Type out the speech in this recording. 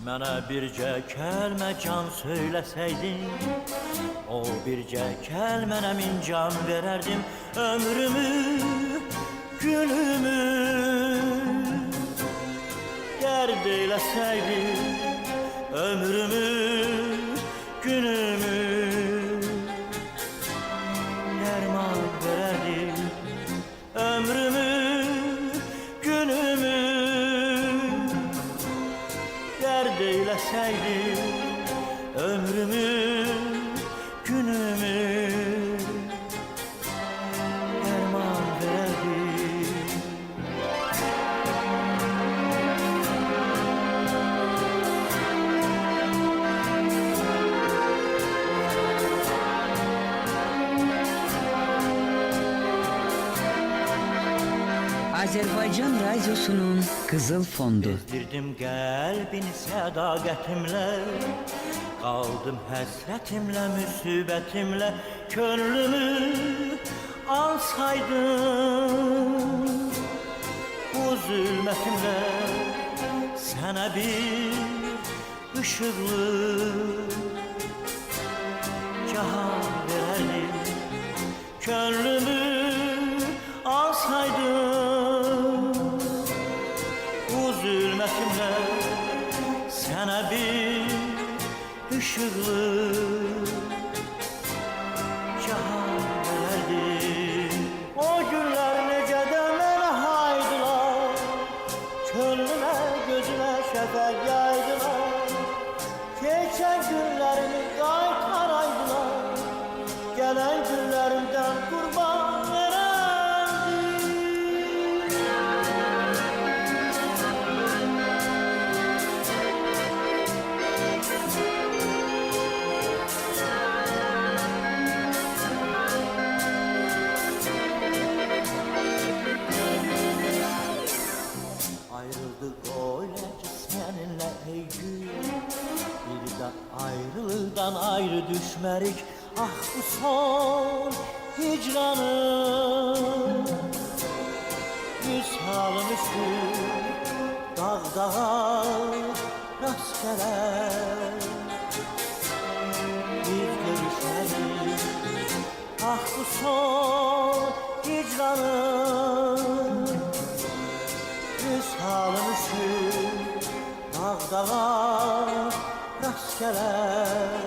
Mənə bircə kəlmə can söyləsəydin, o bircə kəlmənə min can verərdim. Ömrümü, günümü dərd eyləsəydin, ömrümü, günümü dərman verərdim. Ömrümü, günümü dərd eyləsəydin, ömrümü, günümü dərman verərdim. Azerbaycan Radyosu'nun Kızıl Fondu. Bezdirdim qəlbini sədaqətimlə, qaldım həsrətimlə, müsibətimlə. Könlümü alsaydın bu zülmətimlə, sənə bir ışıqlı cahan verərdim. Könlümü alsaydın bu zülmətimlə, sənə bir ışıqlı cahan verərdim. O günlər necə də mənə haydılar, könlümə, gözümə şəfəq yaydılar. Keçən günlərimi qaytaraydılar, gələn günlərimdən qurban verərdim. Ayrıldık öyle ki seninle ey gün, bir de ayrılıktan ayrı düşmerik. Ah bu son hicranım, yüz halım üstü dağ dağa rast gelir. Bir görüşmedik, ah bu son hicranım, yüz halım üstü dağ dağa rast gelir.